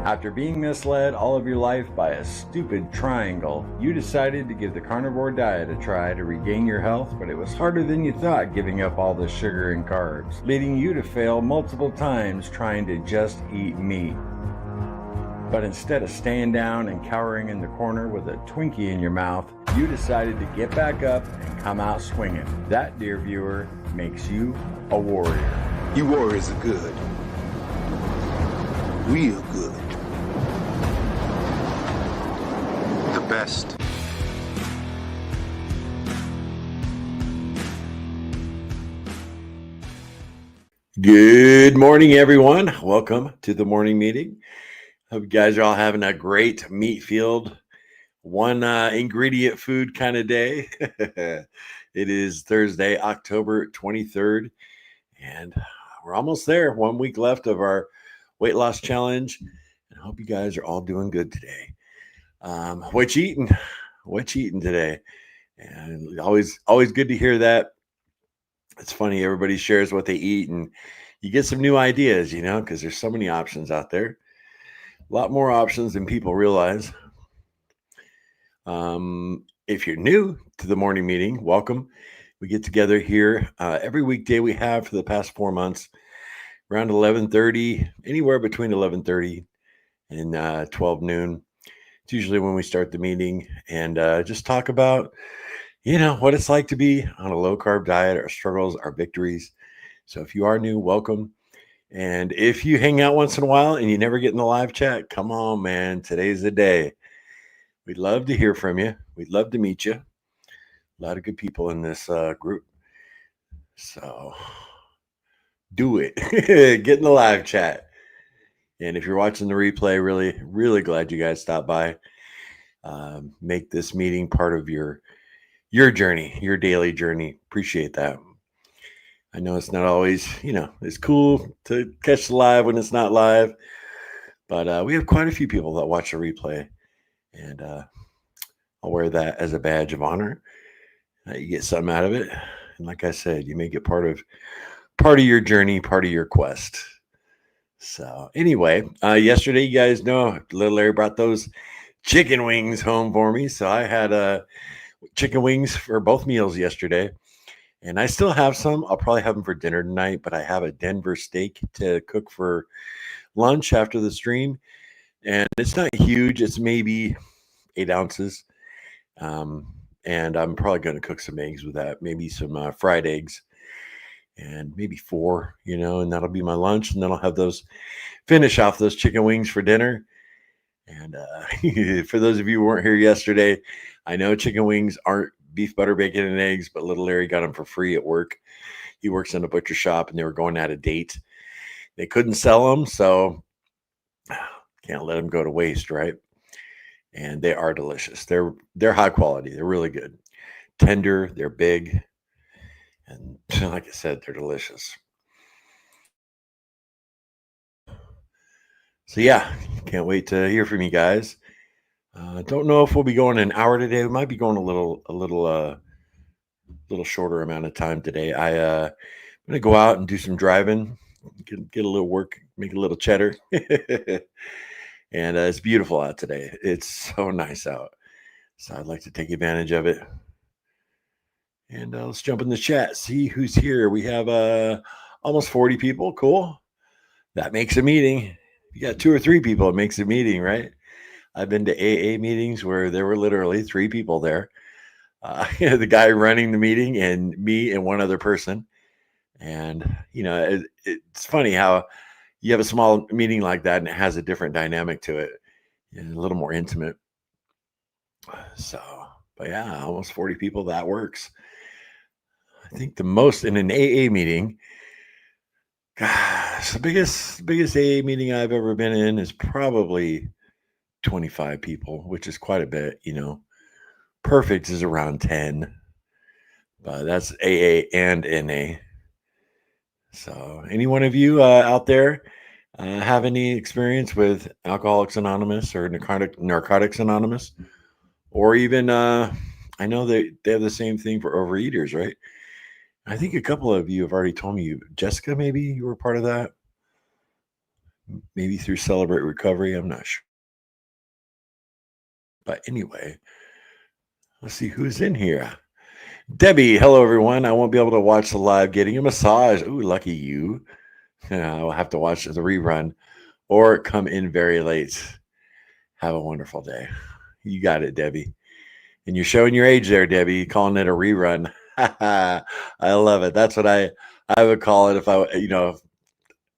After being misled all of your life by a stupid triangle, you decided to give the carnivore diet a try to regain your health, but it was harder than you thought giving up all the sugar and carbs, leading you to fail multiple times trying to just eat meat. But instead of staying down and cowering in the corner with a Twinkie in your mouth, you decided to get back up and come out swinging. That, dear viewer, makes you a warrior. You warriors are good. Real good. The best. Good morning, everyone. Welcome to the morning meeting. Hope you guys are all having a great meat-filled, one ingredient food kind of day. It is Thursday, October 23rd, and we're almost there. 1 week left of our weight loss challenge. And I hope you guys are all doing good today. What you eating? What you eating today? And always good to hear that. It's funny, everybody shares what they eat, and you get some new ideas, because there's so many options out there. A lot more options than people realize. If you're new to the morning meeting, welcome. We get together here every weekday we have for the past 4 months, around 11:30, anywhere between 11:30 and 12 noon. It's usually when we start the meeting, and just talk about, what it's like to be on a low-carb diet, our struggles, our victories. So if you are new, welcome. And if you hang out once in a while and you never get in the live chat, come on, man. Today's the day. We'd love to hear from you. We'd love to meet you. A lot of good people in this group. So do it. Get in the live chat. And if you're watching the replay, really, really glad you guys stopped by. Make this meeting part of your journey, your daily journey. Appreciate that. I know it's not always, it's cool to catch the live when it's not live, but we have quite a few people that watch the replay, and I'll wear that as a badge of honor. You get something out of it, and like I said, you make it part of your journey, part of your quest. So anyway, yesterday, you guys know, little Larry brought those chicken wings home for me, so I had chicken wings for both meals yesterday. And I still have some. I'll probably have them for dinner tonight, but I have a Denver steak to cook for lunch after the stream. And it's not huge. It's maybe 8 ounces. And I'm probably going to cook some eggs with that, maybe some fried eggs, and maybe 4, and that'll be my lunch. And then I'll have finish off those chicken wings for dinner. And for those of you who weren't here yesterday, I know chicken wings aren't beef, butter, bacon, and eggs, but little Larry got them for free at work. He works in a butcher shop, and they were going out of date. They couldn't sell them, so can't let them go to waste, right? And they are delicious. They're high quality. They're really good. Tender, they're big, and like I said, they're delicious. So yeah, can't wait to hear from you guys. Don't know if we'll be going an hour today. We might be going a little shorter amount of time today. I'm gonna go out and do some driving, get a little work, make a little cheddar. And it's beautiful out today. It's so nice out. So I'd like to take advantage of it. And let's jump in the chat, see who's here. We have almost 40 people. Cool. That makes a meeting. If you got 2 or 3 people, it makes a meeting, right? I've been to AA meetings where there were literally 3 people there. The guy running the meeting and me and one other person. And, it's funny how you have a small meeting like that and it has a different dynamic to it, and a little more intimate. So, but yeah, almost 40 people, that works. I think the most in an AA meeting, gosh, the biggest AA meeting I've ever been in is probably 25 people, which is quite a bit, Perfect is around 10, but that's AA and NA. So any one of you out there have any experience with Alcoholics Anonymous or Narcotics Anonymous? Or even, I know they have the same thing for overeaters, right? I think a couple of you have already told me Jessica, maybe you were part of that. maybe through Celebrate Recovery. I'm not sure. But anyway, let's see who's in here. Debbie, hello everyone. I won't be able to watch the live getting a massage. Ooh, lucky you. I'll have to watch the rerun or come in very late. Have a wonderful day. You got it, Debbie. And you're showing your age there, Debbie, calling it a rerun. I love it. That's what I would call it if I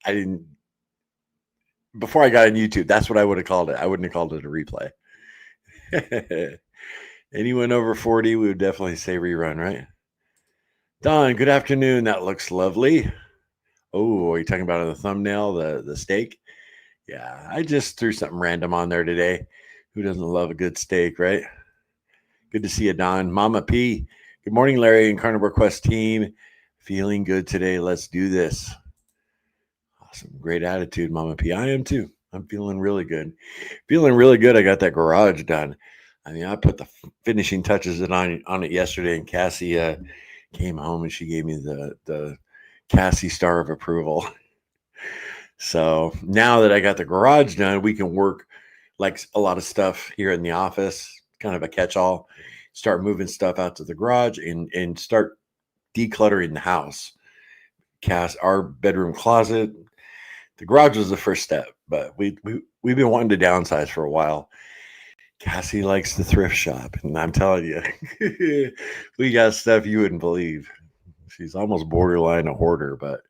didn't, before I got on YouTube, that's what I would have called it. I wouldn't have called it a replay. Anyone over 40, we would definitely say rerun, right? Don, good afternoon. That looks lovely. Oh, are you talking about in the thumbnail, the steak? Yeah, I just threw something random on there today. Who doesn't love a good steak, right? Good to see you, Don. Mama P. Good morning, Larry and Carnivore Quest team. Feeling good today. Let's do this. Awesome. Great attitude, Mama P. I am too. I'm feeling really good. Feeling really good. I got that garage done. I mean, I put the finishing touches on it yesterday, and Cassie came home and she gave me the Cassie star of approval. So now that I got the garage done, we can work like a lot of stuff here in the office, kind of a catch-all, start moving stuff out to the garage and start decluttering the house. Our bedroom closet. The garage was the first step, but we've been wanting to downsize for a while. Cassie likes the thrift shop, and I'm telling you, we got stuff you wouldn't believe. She's almost borderline a hoarder, but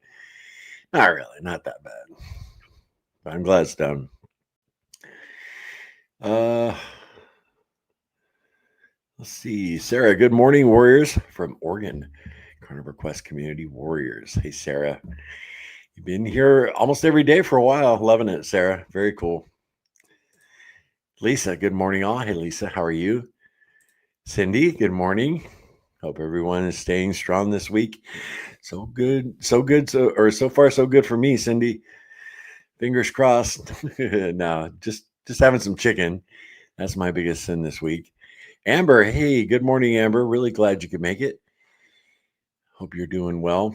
not really, not that bad. But I'm glad it's done. Let's see. Sarah, good morning, warriors from Oregon. Carnivore Quest Community Warriors. Hey, Sarah. You've been here almost every day for a while. Loving it, Sarah. Very cool. Lisa, good morning, all. Hey, Lisa, how are you? Cindy, good morning. Hope everyone is staying strong this week. So good. So far, so good for me, Cindy. Fingers crossed. No, just having some chicken. That's my biggest sin this week. Amber, hey, good morning, Amber. Really glad you could make it. Hope you're doing well.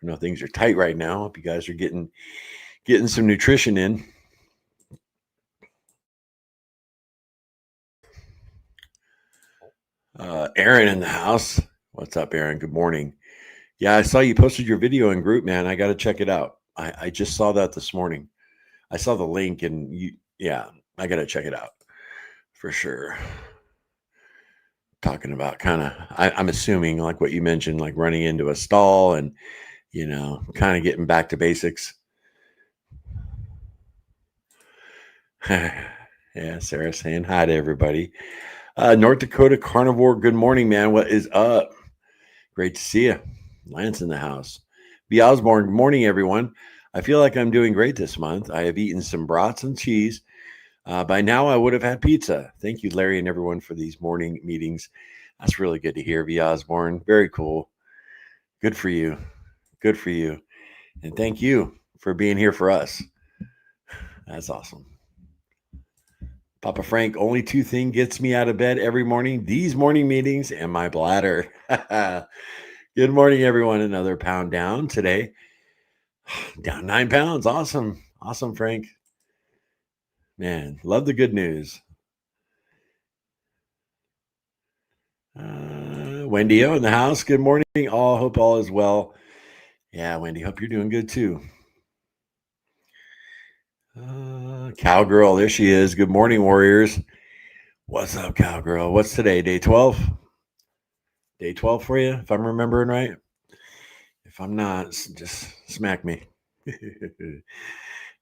I know things are tight right now. Hope you guys are getting some nutrition in. Aaron in the house. What's up, Aaron? Good morning. Yeah, I saw you posted your video in group, man. I got to check it out. I just saw that this morning. I saw the link and I got to check it out for sure. Talking about kind of, I'm assuming like what you mentioned, like running into a stall and, kind of getting back to basics. Yeah, Sarah saying hi to everybody. North Dakota Carnivore, good morning, man. What is up? Great to see you. Lance in the house. B. Osborne, good morning, everyone. I feel like I'm doing great this month. I have eaten some brats and cheese. By now, I would have had pizza. Thank you, Larry, and everyone for these morning meetings. That's really good to hear, V. Osborne. Very cool. Good for you. Good for you. And thank you for being here for us. That's awesome. Papa Frank, only two things gets me out of bed every morning, these morning meetings and my bladder. Good morning, everyone. Another pound down today. Down 9 pounds. Awesome. Awesome, Frank. Man, love the good news. Wendy O in the house. Good morning. All hope all is well. Yeah, Wendy, hope you're doing good too. Cowgirl, there she is. Good morning, warriors. What's up, Cowgirl? What's today? Day 12? Day 12 for you, if I'm remembering right. If I'm not, just smack me. I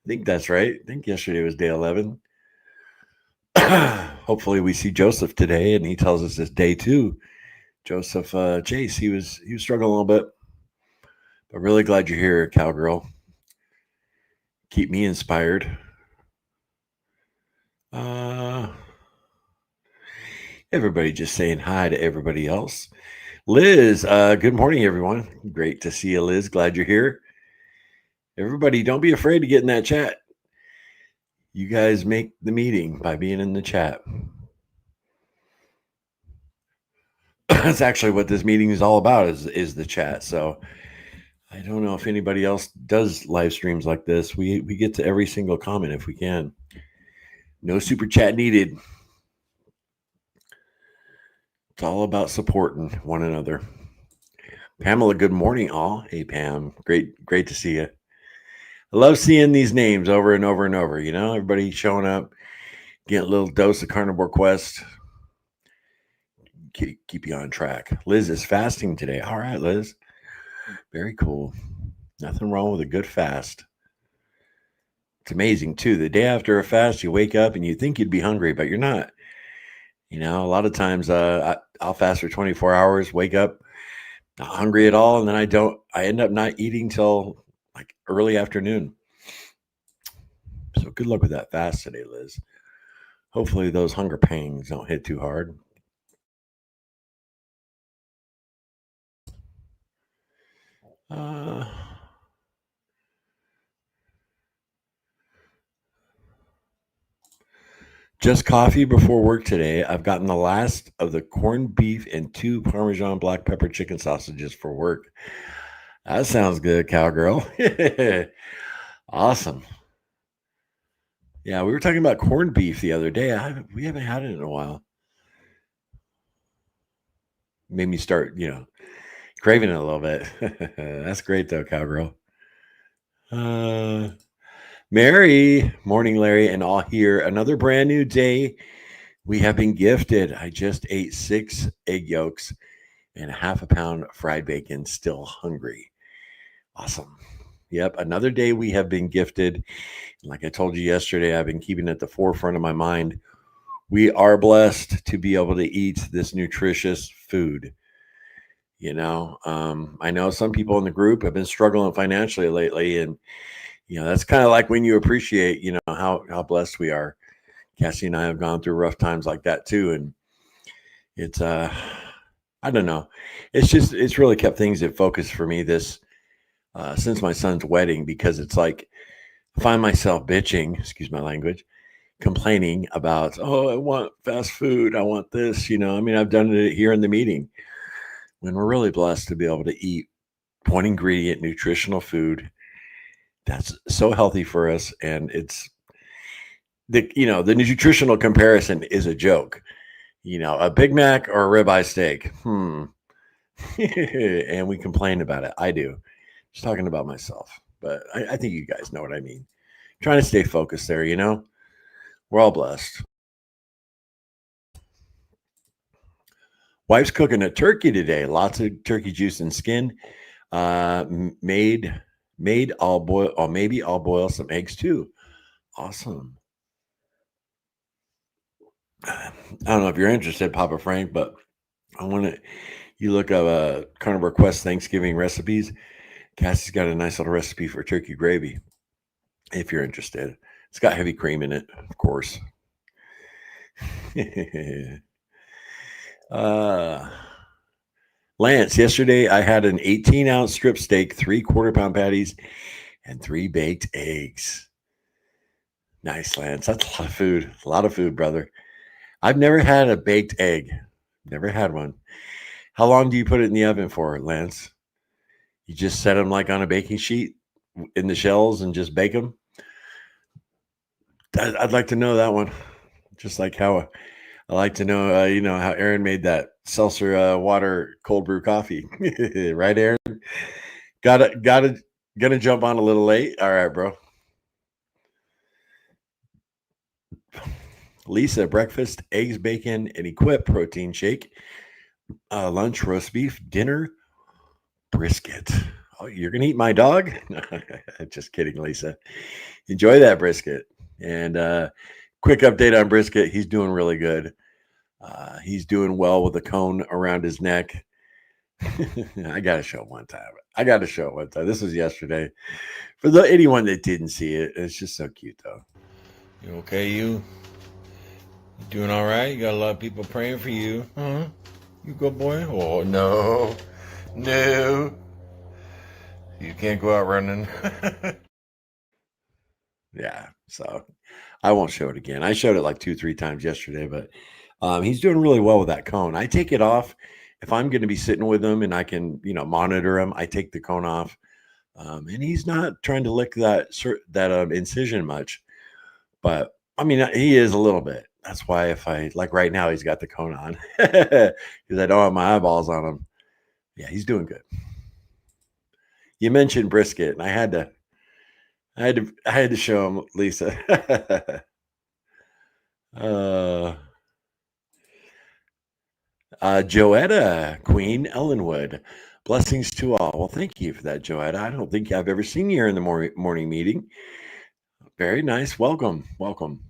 think that's right. I think yesterday was day 11. Hopefully we see Joseph today and he tells us it's day 2. Joseph Chase, he was struggling a little bit. But really glad you're here, Cowgirl. Keep me inspired. Everybody just saying hi to everybody else. Liz, good morning, everyone. Great to see you, Liz. Glad you're here. Everybody, don't be afraid to get in that chat. You guys make the meeting by being in the chat. That's actually what this meeting is all about, is the chat. So I don't know if anybody else does live streams like this. We get to every single comment if we can. No super chat needed. It's all about supporting one another. Pamela, good morning, all. Hey, Pam, great to see you. I love seeing these names over and over and over. You know, everybody showing up, getting a little dose of Carnivore Quest. Keep you on track. Liz is fasting today. All right, Liz. Very cool. Nothing wrong with a good fast. It's amazing too. The day after a fast, you wake up and you think you'd be hungry, but you're not. You know, a lot of times I'll fast for 24 hours, wake up not hungry at all, and then I end up not eating till like early afternoon. So good luck with that fast today, Liz. Hopefully those hunger pangs don't hit too hard. Just coffee before work today. I've gotten the last of the corned beef and 2 Parmesan black pepper chicken sausages for work. That sounds good, cowgirl. Awesome. Yeah, we were talking about corned beef the other day. We haven't had it in a while. Made me start, craving it a little bit. That's great though, cowgirl. Mary, morning, Larry, and all here. Another brand new day. We have been gifted. I just ate 6 egg yolks and half a pound fried bacon. Still hungry. Awesome. Yep, another day we have been gifted. Like I told you yesterday, I've been keeping it at the forefront of my mind. We are blessed to be able to eat this nutritious food. I know some people in the group have been struggling financially lately, and that's kind of like when you appreciate, how blessed we are. Cassie and I have gone through rough times like that too, and it's I don't know, it's really kept things in focus for me this since my son's wedding, because it's like I find myself bitching, excuse my language, complaining about, oh, I want fast food, I want this, I've done it here in the meeting, when we're really blessed to be able to eat one ingredient nutritional food that's so healthy for us. And it's the nutritional comparison is a joke, a Big Mac or a ribeye steak. And we complain about it. I do. Just talking about myself, but I think you guys know what I mean. Trying to stay focused there, we're all blessed. Wife's cooking a turkey today. Lots of turkey juice and skin. Made I'll boil, or maybe I'll boil some eggs too. Awesome. I don't know if you're interested, Papa Frank, but I want to. You look up Carnivore Quest Thanksgiving recipes. Cassie's got a nice little recipe for turkey gravy. If you're interested, it's got heavy cream in it, of course. Lance, yesterday I had an 18-ounce strip steak, 3/4 pound patties, and 3 baked eggs. Nice, Lance. That's a lot of food. A lot of food, brother. I've never had a baked egg. Never had one. How long do you put it in the oven for, Lance? You just set them like on a baking sheet in the shells and just bake them? I'd like to know that one. Just like how I like to know, how Aaron made that seltzer water cold brew coffee. Right, Aaron? Gonna jump on a little late. All right, bro. Lisa, breakfast, eggs, bacon, and Equip protein shake. Lunch, roast beef. Dinner, brisket. Oh, you're going to eat my dog? Just kidding, Lisa. Enjoy that brisket. And quick update on brisket. He's doing really good. He's doing well with the cone around his neck. I got to show it one time. This was yesterday. For anyone that didn't see it, it's just so cute, though. You okay, you? You doing all right? You got a lot of people praying for you. Huh? You good boy? Oh, no. No. You can't go out running. Yeah, so I won't show it again. I showed it like 2-3 times yesterday, but he's doing really well with that cone. I take it off if I'm going to be sitting with him and I can, monitor him. I take the cone off And he's not trying to lick that incision much, but I mean, he is a little bit. That's why if I like right now, he's got the cone on because I don't have my eyeballs on him. Yeah, he's doing good. You mentioned brisket, and I had to show him, Lisa. Joetta, Queen Ellenwood. Blessings to all. Well, thank you for that, Joetta. I don't think I've ever seen you here in the morning meeting. Very nice. Welcome. Welcome.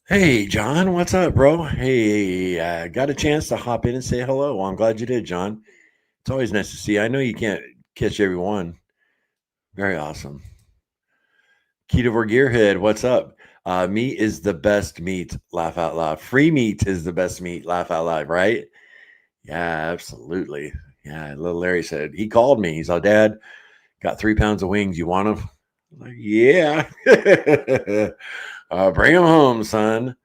Hey, John. What's up, bro? Hey, got a chance to hop in and say hello. Well, I'm glad you did, John. It's always nice to see you. I know you can't catch everyone. Very awesome. Ketovore Gearhead, what's up? Meat is the best meat. Laugh out loud. Free meat is the best meat. Laugh out loud, right? Yeah, absolutely. Yeah, little Larry said, he called me. He's like, Dad, got 3 pounds of wings. You want them? I'm like, yeah. Bring them home, son.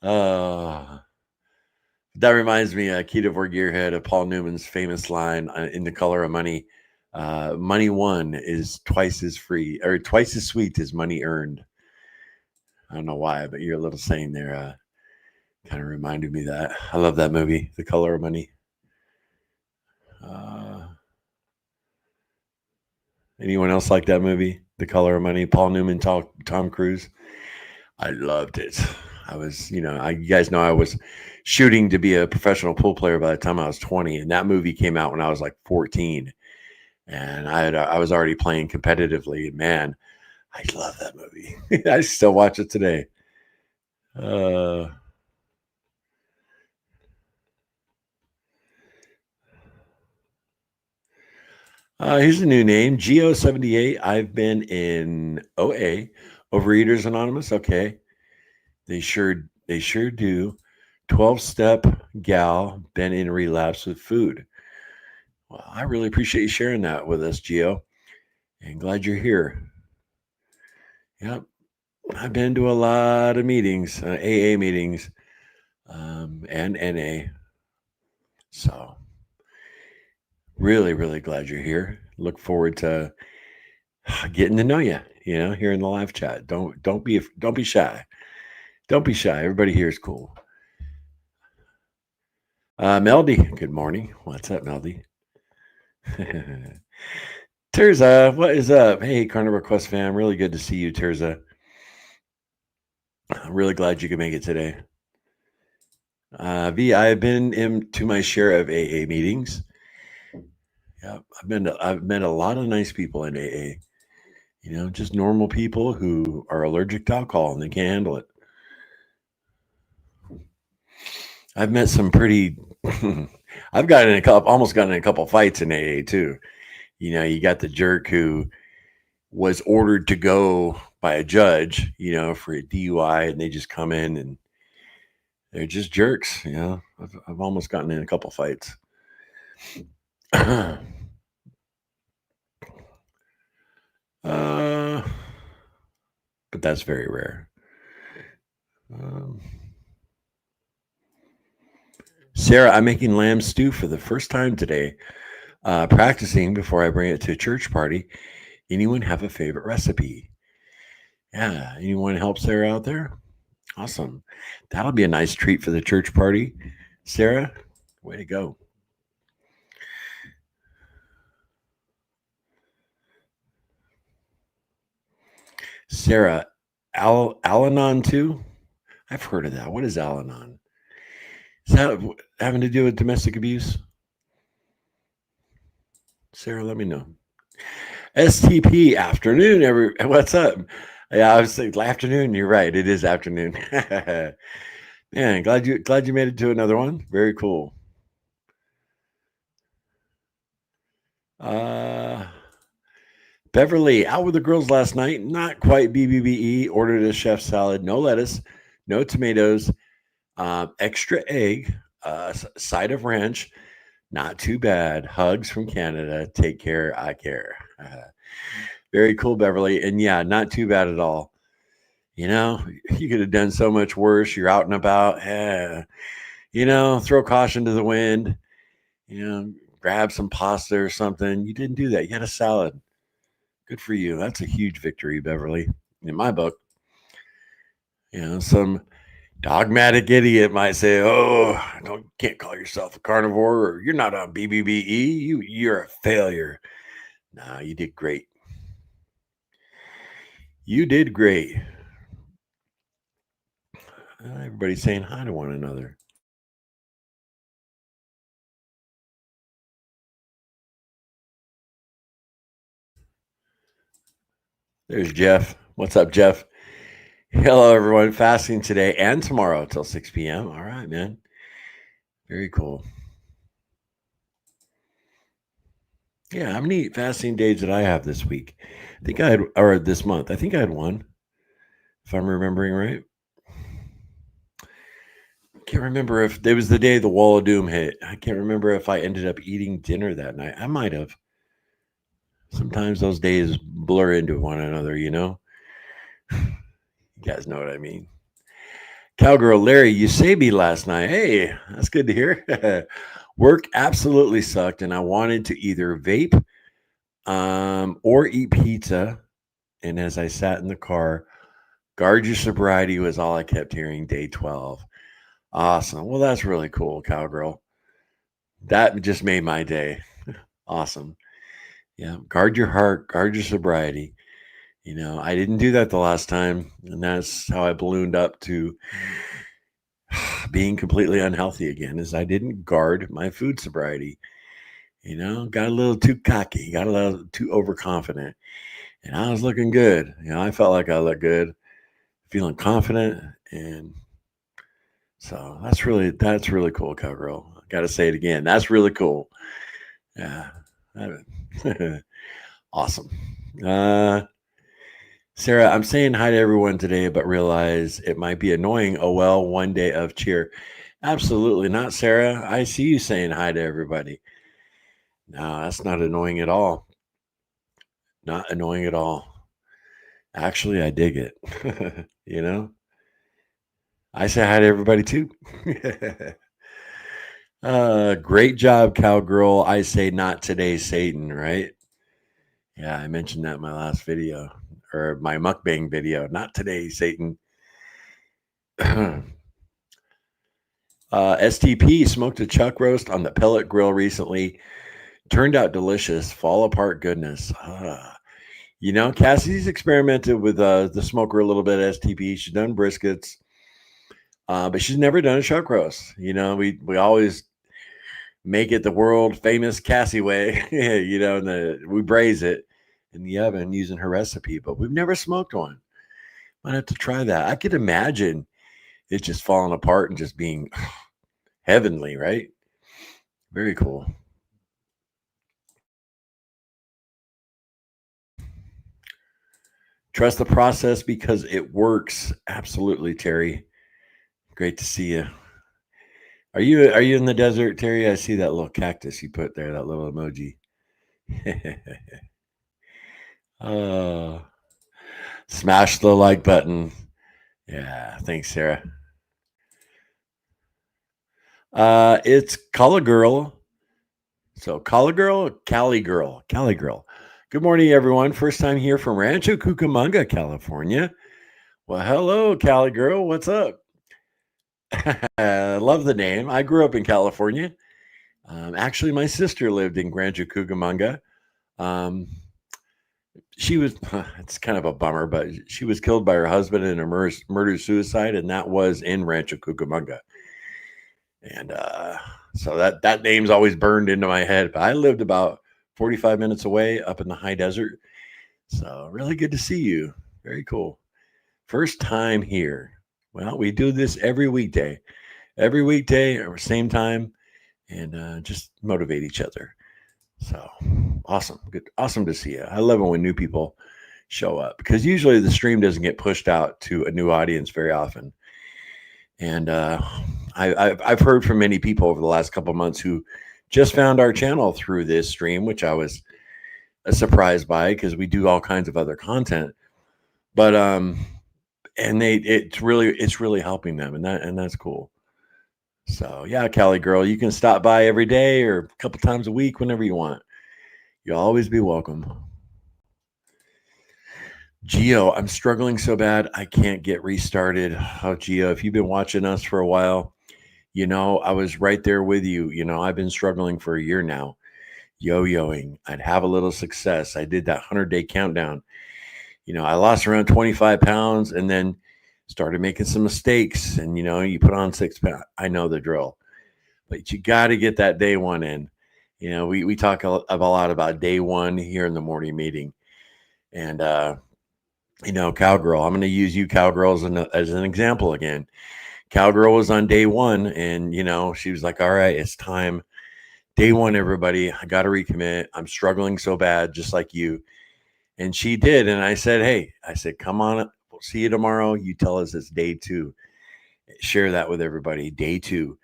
That reminds me, Ketovore Gearhead, of Paul Newman's famous line in The Color of Money. Money won is twice as free or twice as sweet as money earned. I don't know why, but your little saying there kind of reminded me of that. I love that movie, The Color of Money. Anyone else like that movie, The Color of Money? Paul Newman, Tom Cruise. I loved it. I was, you guys know I was shooting to be a professional pool player by the time I was 20, and that movie came out when I was like 14, and I was already playing competitively. Man, I love that movie. I still watch it today. Here's a new name, Geo78. I've been in OA, Overeaters Anonymous. Okay, they sure do. 12-step gal, been in relapse with food. Well, I really appreciate you sharing that with us, Geo, and glad you're here. Yep, I've been to a lot of meetings, AA meetings, and NA. So really, really glad you're here. Look forward to getting to know you. Here in the live chat. Don't be shy. Don't be shy. Everybody here is cool. Melody, good morning. What's up, Melody? Terza, what is up? Hey, Carnivore Quest fam. Really good to see you, Terza. I'm really glad you could make it today. V, I have been into my share of AA meetings. Yeah, I've met a lot of nice people in AA. Just normal people who are allergic to alcohol and they can't handle it. I've met some pretty. I've almost gotten in a couple fights in AA too. You got the jerk who was ordered to go by a judge, for a DUI, and they just come in and they're just jerks. I've almost gotten in a couple fights. But that's very rare. Sarah, I'm making lamb stew for the first time today. Practicing before I bring it to a church party. Anyone have a favorite recipe? Yeah, anyone help Sarah out there? Awesome. That'll be a nice treat for the church party. Sarah, way to go. Sarah, Al-Anon too? I've heard of that. What is Al-Anon? Is that having to do with domestic abuse? Sarah, let me know. STP afternoon. What's up? Yeah, I was saying afternoon. You're right. It is afternoon. Man, glad you made it to another one. Very cool. Beverly, out with the girls last night. Not quite BBBE. Ordered a chef salad. No lettuce, no tomatoes, extra egg, side of ranch. Not too bad. Hugs from Canada. Take care. I care. Very cool, Beverly. And yeah, not too bad at all. You could have done so much worse. You're out and about. Throw caution to the wind. grab some pasta or something. You didn't do that. You had a salad. Good for you. That's a huge victory, Beverly, in my book. Some dogmatic idiot might say, "Oh, can't call yourself a carnivore, or you're not on BBBE. You're a failure." Nah, you did great. You did great. Everybody's saying hi to one another. There's Jeff. What's up, Jeff? Hello, everyone. Fasting today and tomorrow till 6 p.m. All right, man. Very cool. Yeah, how many fasting days did I have this week? I think I had, or this month. I think I had one, if I'm remembering right. Can't remember if it was the day the wall of doom hit. I can't remember if I ended up eating dinner that night. I might have. Sometimes those days blur into one another, You guys know what I mean. Cowgirl Larry, you saved me last night. Hey, that's good to hear. Work absolutely sucked, and I wanted to either vape or eat pizza. And as I sat in the car, guard your sobriety was all I kept hearing. Day 12. Awesome. Well, that's really cool, Cowgirl. That just made my day. Awesome. Yeah. Guard your heart, guard your sobriety. I didn't do that the last time. And that's how I ballooned up to being completely unhealthy again, is I didn't guard my food sobriety. Got a little too cocky, got a little too overconfident. And I was looking good. I felt like I looked good, feeling confident. And so that's really cool, Cowgirl. I got to say it again. That's really cool. Yeah. Awesome. Sarah, I'm saying hi to everyone today, but realize it might be annoying. Oh, well, one day of cheer. Absolutely not, Sarah. I see you saying hi to everybody. No, that's not annoying at all. Not annoying at all. Actually, I dig it. I say hi to everybody too. Great job, Cowgirl. I say not today, Satan, right? Yeah, I mentioned that in my last video, or my mukbang video. Not today, Satan. STP smoked a chuck roast on the pellet grill recently. Turned out delicious. Fall apart goodness. Cassie's experimented with the smoker a little bit at STP. She's done briskets, but she's never done a chuck roast. We always make it the world famous Cassie way, and we braise it in the oven using her recipe, but we've never smoked one. Might have to try that. I could imagine it just falling apart and just being heavenly, right? Very cool. Trust the process because it works. Absolutely, Terry. Great to see you. Are you in the desert, Terry? I see that little cactus you put there, that little emoji. Smash the like button. Yeah, thanks, Sarah. It's Collar Girl. So Collar Girl, Cali Girl. Good morning, everyone. First time here from Rancho Cucamonga, California. Well, hello, Cali Girl. What's up? Love the name. I grew up in California. Actually, my sister lived in Rancho Cucamonga. She was, it's kind of a bummer, but she was killed by her husband in a murder-suicide, and that was in Rancho Cucamonga. And so that name's always burned into my head. But I lived about 45 minutes away up in the high desert. So really good to see you. Very cool. First time here. Well, we do this every weekday or same time, and just motivate each other. So awesome. Good. Awesome to see you. I love it when new people show up because usually the stream doesn't get pushed out to a new audience very often. And I've heard from many people over the last couple of months who just found our channel through this stream, which I was surprised by because we do all kinds of other content. But and it's really helping them, and that's cool. So yeah, Cali girl, you can stop by every day or a couple times a week whenever you want. You'll always be welcome. Geo, I'm struggling so bad I can't get restarted. Oh, Geo, if you've been watching us for a while, I was right there with you. I've been struggling for a year now, yo-yoing. I'd have a little success. I did that 100-day countdown. I lost around 25 pounds and then started making some mistakes. And, you put on 6 pounds. I know the drill, but you got to get that day one in. We talk a lot about day one here in the morning meeting. And, Cowgirl, I'm going to use you, Cowgirl, as an example again. Cowgirl was on day one and, she was like, all right, it's time. Day one, everybody, I got to recommit. I'm struggling so bad, just like you. And she did. And I said, come on, we'll see you tomorrow. You tell us it's day two. Share that with everybody, day two.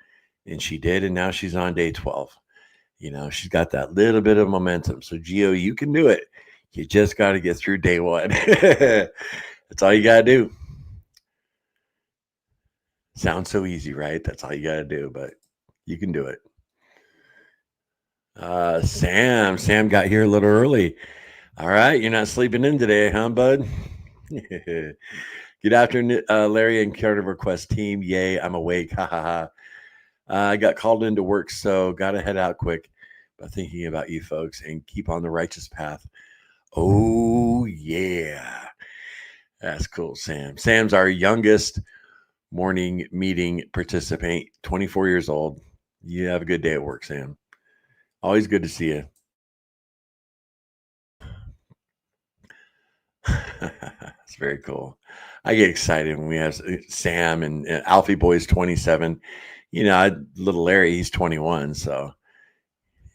And she did. And now she's on day 12. She's got that little bit of momentum. So, Gio, you can do it. You just got to get through day one. That's all you got to do. Sounds so easy, right? That's all you got to do, but you can do it. Sam got here a little early. All right, you're not sleeping in today, huh, bud? Good afternoon, Larry and Carnivore Quest team. Yay, I'm awake. Ha ha ha. I got called into work, so got to head out quick. But thinking about you folks and keep on the righteous path. Oh, yeah. That's cool, Sam. Sam's our youngest morning meeting participant, 24 years old. You have a good day at work, Sam. Always good to see you. It's very cool. I get excited when we have Sam and Alfie Boy's 27. Little Larry, he's 21. So,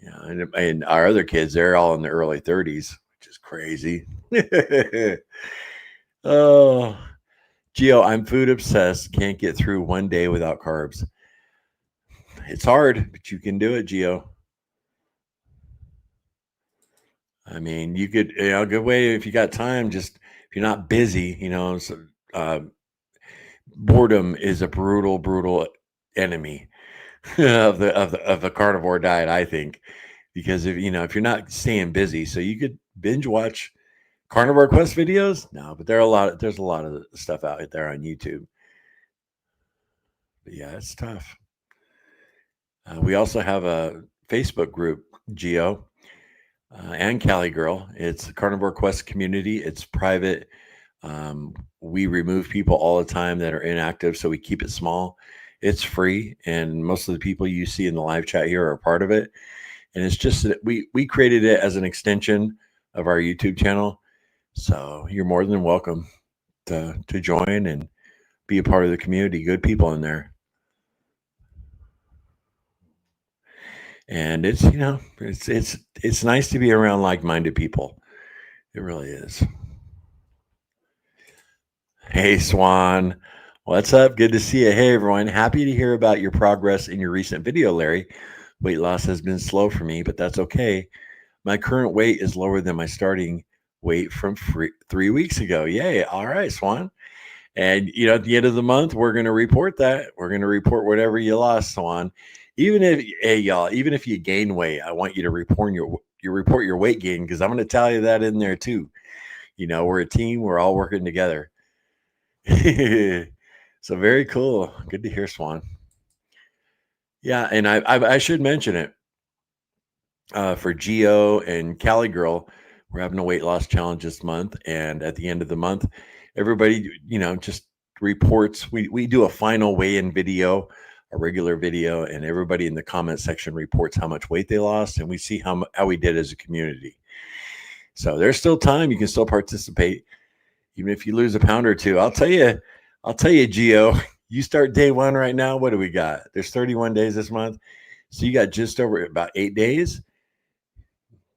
and our other kids, they're all in the early 30s, which is crazy. Oh, Gio, I'm food obsessed. Can't get through one day without carbs. It's hard, but you can do it, Gio. I mean, you could, a good way if you got time, just if you're not busy, so, boredom is a brutal, brutal enemy of the carnivore diet, I think, because if you're not staying busy, so you could binge watch Carnivore Quest videos. No, but there's a lot of stuff out there on YouTube. But yeah, it's tough. We also have a Facebook group, Geo, and Cali Girl. It's Carnivore Quest community. It's private. We remove people all the time that are inactive, so we keep it small. It's free, and most of the people you see in the live chat here are part of it. And it's just that we created it as an extension of our YouTube channel. So you're more than welcome to join and be a part of the community. Good people in there. And it's nice to be around like-minded people. It really is. Hey, Swan. What's up? Good to see you. Hey, everyone. Happy to hear about your progress in your recent video, Larry. Weight loss has been slow for me, but that's okay. My current weight is lower than my starting weight from 3 weeks ago. Yay. All right, Swan. And, at the end of the month, we're going to report that. We're going to report whatever you lost, Swan. Even if you gain weight, I want you to report your weight gain, because I'm going to tell you that in there too. We're a team. We're all working together. So very cool. Good to hear, Swan. Yeah, and I should mention it for Geo and Cali Girl. We're having a weight loss challenge this month, and at the end of the month, everybody just reports. We do a final weigh-in video, a regular video, and everybody in the comment section reports how much weight they lost, and we see how we did as a community. So there's still time. You can still participate, even if you lose a pound or two. I'll tell you, Geo, you start day one right now. What do we got? There's 31 days this month. So you got just over about 8 days.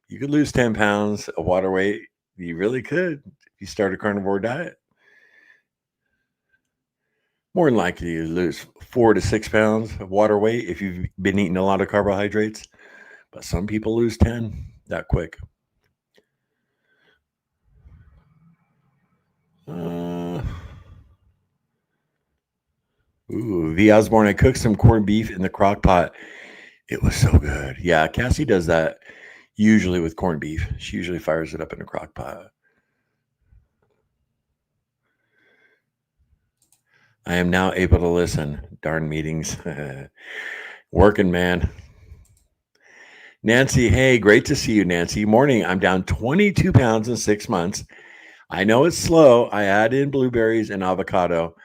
You could lose 10 pounds of water weight. You really could if you start a carnivore diet. More than likely you lose 4 to 6 pounds of water weight if you've been eating a lot of carbohydrates. But some people lose 10 that quick. Ooh, V. Osborne, I cooked some corned beef in the crock pot. It was so good. Yeah, Cassie does that usually with corned beef. She usually fires it up in a crock pot. I am now able to listen. Darn meetings. Working, man. Nancy, hey, great to see you, Nancy. Morning. I'm down 22 pounds in 6 months. I know it's slow. I add in blueberries and avocado.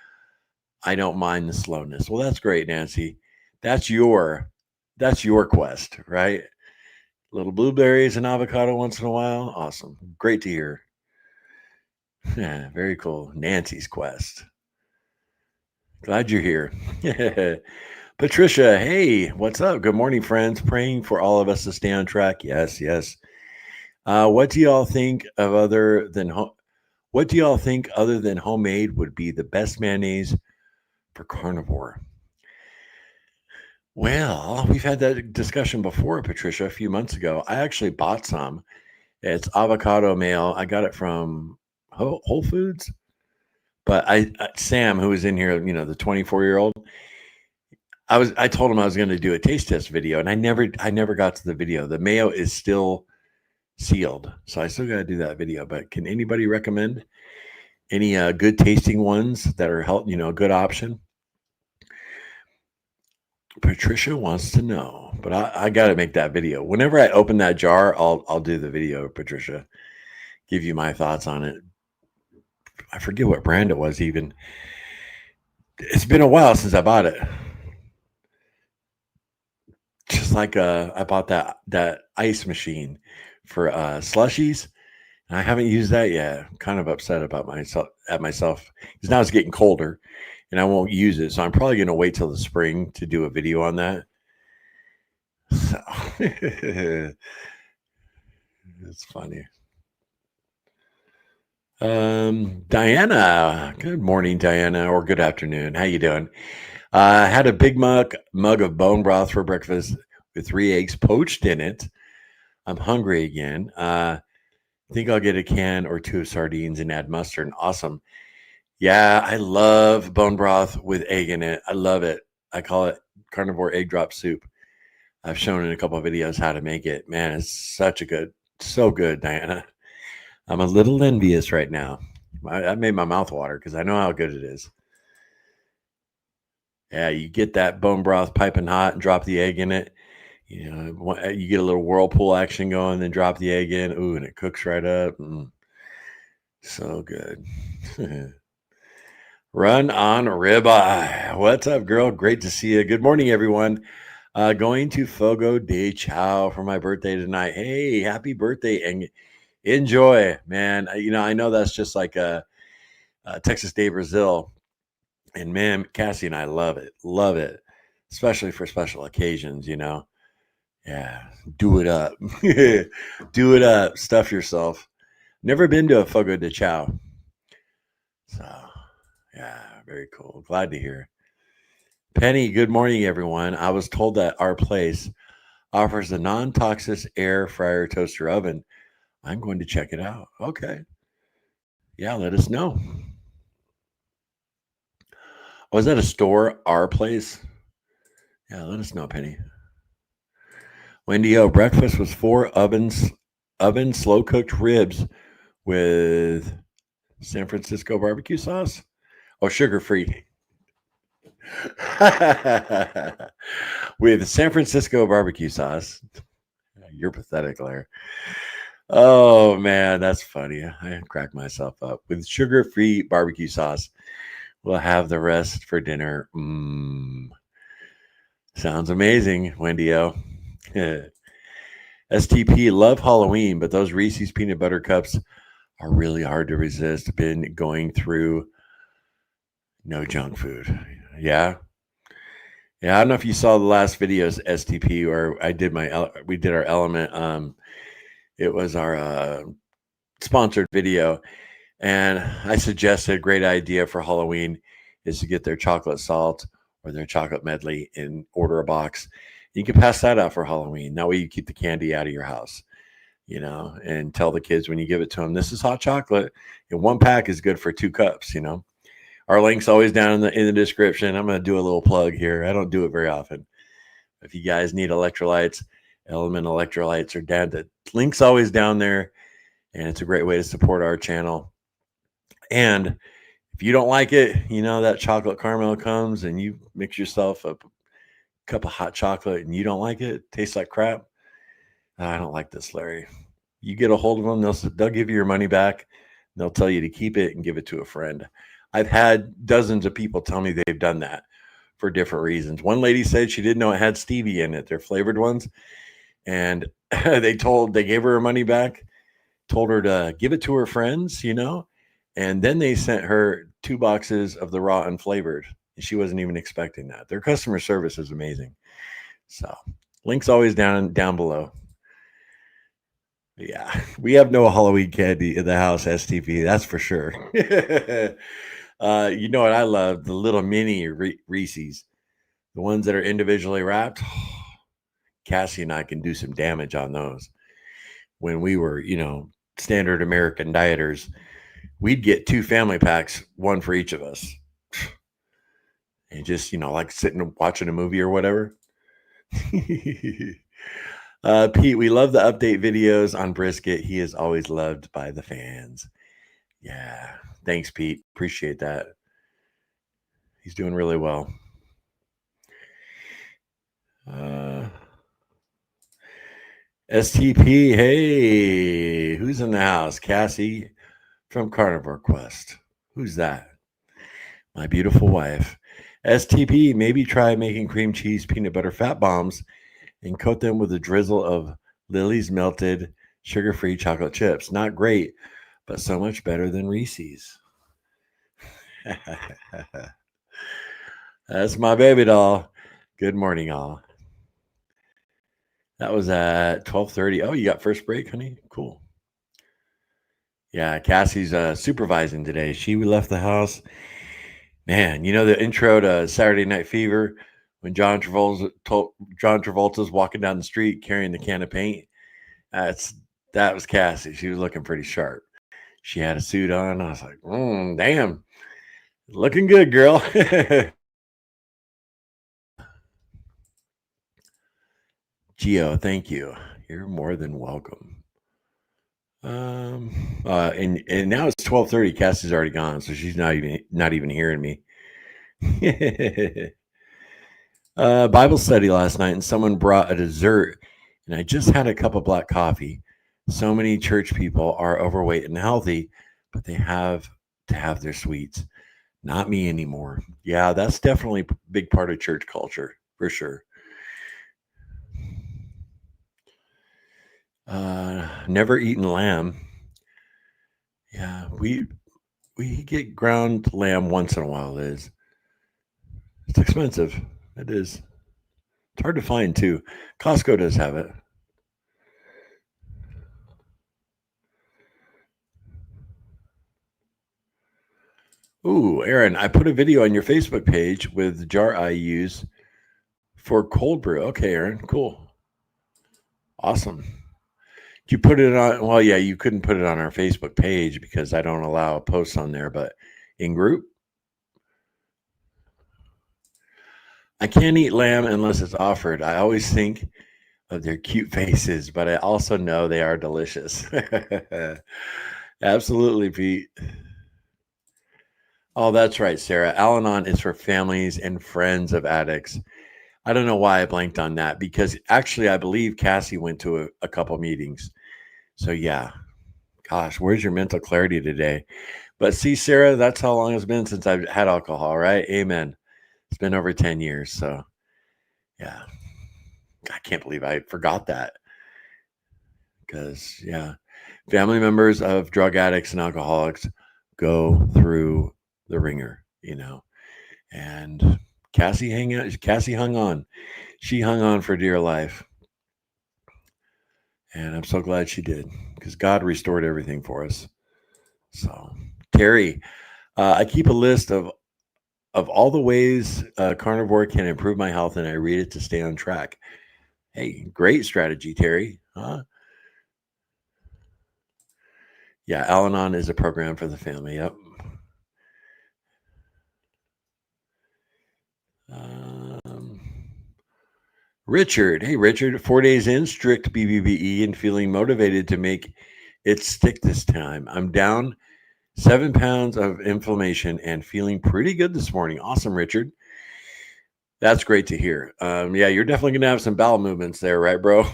I don't mind the slowness. Well, that's great, Nancy. That's your quest, right? Little blueberries and avocado once in a while. Awesome. Great to hear. Yeah, very cool. Nancy's quest. Glad you're here. Patricia, hey, what's up? Good morning, friends. Praying for all of us to stay on track. Yes, yes. What do y'all think of what do y'all think other than homemade would be the best mayonnaise for carnivore? Well, we've had that discussion before, Patricia, a few months ago. I actually bought some. It's avocado mayo. I got it from Whole Foods. But Sam, who was in here, the 24-year-old, I told him I was going to do a taste test video, and I never got to the video. The mayo is still sealed, so I still got to do that video. But can anybody recommend any good tasting ones that are a good option? Patricia wants to know, but I got to make that video. Whenever I open that jar, I'll do the video, Patricia. Give you my thoughts on it. I forget what brand it was even. It's been a while since I bought it. Just like I bought that ice machine for slushies, and I haven't used that yet. I'm kind of upset about myself because now it's getting colder, and I won't use it. So I'm probably going to wait till the spring to do a video on that. So it's funny. Diana, good morning, Diana, or good afternoon. How you doing? I had a big mug of bone broth for breakfast with 3 eggs poached in it. I'm hungry again. I think I'll get a can or 2 of sardines and add mustard. Awesome. Yeah, I love bone broth with egg in it. I love it. I call it carnivore egg drop soup. I've shown in a couple of videos how to make it. Man, it's so good, Diana. I'm a little envious right now. I made my mouth water because I know how good it is. Yeah, you get that bone broth piping hot and drop the egg in it. You get a little whirlpool action going, then drop the egg in. Ooh, and it cooks right up. So good. Run on ribeye. What's up, girl? Great to see you. Good morning, everyone. Going to Fogo de Chao for my birthday tonight. Hey, happy birthday and enjoy, man. I know that's just like a Texas Day Brazil. And man, Cassie and I love it, especially for special occasions, Yeah, do it up. Do it up. Stuff yourself. Never been to a Fogo de Chao. So, yeah, very cool. Glad to hear. Penny, good morning, everyone. I was told that our place offers a non-toxic air fryer toaster oven. I'm going to check it out. Okay. Yeah, let us know. Was that a store? Our place? Yeah, let us know, Penny. Wendy O, breakfast was 4 oven slow cooked ribs with San Francisco barbecue sauce. Oh, sugar free. With San Francisco barbecue sauce. You're pathetic, Larry. Oh man, that's funny. I crack myself up. With sugar free barbecue sauce. We'll have the rest for dinner. Sounds amazing, Wendy O. STP, love Halloween, but those Reese's peanut butter cups are really hard to resist. Been going through no junk food. Yeah. Yeah, I don't know if you saw the last videos, STP, or we did our element. It was our sponsored video. And I suggested a great idea for Halloween is to get their chocolate salt or their chocolate medley and order a box. You can pass that out for Halloween. That way you keep the candy out of your house, and tell the kids when you give it to them, this is hot chocolate. And 1 pack is good for 2 cups, Our link's always down in the description. I'm going to do a little plug here. I don't do it very often. If you guys need electrolytes, Element electrolytes are down. The link's always down there, and it's a great way to support our channel. And if you don't like it, that chocolate caramel comes and you mix yourself a cup of hot chocolate and you don't like it, tastes like crap. I don't like this, Larry. You get a hold of them, they'll give you your money back. They'll tell you to keep it and give it to a friend. I've had dozens of people tell me they've done that for different reasons. One lady said she didn't know it had stevia in it. They're flavored ones. And they gave her money back, told her to give it to her friends, and then they sent her 2 boxes of the raw unflavored. And she wasn't even expecting that. Their customer service is amazing. So link's always down below. Yeah, we have no Halloween candy in the house, STP. That's for sure. You know what I love? The little mini Reese's, the ones that are individually wrapped. Cassie and I can do some damage on those. When we were, standard American dieters, we'd get 2 family packs, one for each of us. And just, like sitting and watching a movie or whatever. Pete, we love the update videos on brisket. He is always loved by the fans. Yeah. Thanks, Pete. Appreciate that. He's doing really well. STP, hey, who's in the house? Cassie from Carnivore Quest. Who's that? My beautiful wife. STP, maybe try making cream cheese peanut butter fat bombs and coat them with a drizzle of Lily's melted sugar-free chocolate chips. Not great, but so much better than Reese's. That's my baby doll. Good morning, all. That was at 12:30. Oh, you got first break, honey? Cool. Yeah, Cassie's supervising today. She left the house. Man, the intro to Saturday Night Fever when John Travolta's walking down the street carrying the can of paint. That was Cassie. She was looking pretty sharp. She had a suit on. I was like, damn, looking good, girl. Gio, thank you. You're more than welcome. And now it's 12:30. Cassie's already gone, so she's not even hearing me. Bible study last night, and someone brought a dessert, and I just had a cup of black coffee. So many church people are overweight and healthy, but they have to have their sweets. Not me anymore. Yeah, that's definitely a big part of church culture, for sure. Never eaten lamb. Yeah, we get ground lamb once in a while, Liz. It's expensive. It is. It's hard to find, too. Costco does have it. Ooh, Aaron, I put a video on your Facebook page with the jar I use for cold brew. Okay, Aaron, cool. Awesome. You put it on, well, yeah, you couldn't put it on our Facebook page because I don't allow posts on there, but in group, I can't eat lamb unless it's offered. I always think of their cute faces, but I also know they are delicious. Absolutely, Pete. Oh, that's right, Sarah. Al-Anon is for families and friends of addicts. I don't know why I blanked on that because actually I believe Cassie went to a couple meetings. So yeah, gosh, where's your mental clarity today? But see, Sarah, that's how long it's been since I've had alcohol, right? Amen. It's been over 10 years. So yeah, I can't believe I forgot that because yeah, family members of drug addicts and alcoholics go through the ringer, and Cassie hung on. She hung on for dear life. And I'm so glad she did because God restored everything for us. So, Terry, I keep a list of all the ways carnivore can improve my health, and I read it to stay on track. Hey, great strategy, Terry. Huh? Yeah, Al-Anon is a program for the family. Yep. Richard. Hey, Richard. 4 days in, strict BBBE and feeling motivated to make it stick this time. I'm down 7 pounds of inflammation and feeling pretty good this morning. Awesome, Richard. That's great to hear. Yeah, you're definitely going to have some bowel movements there, right, bro?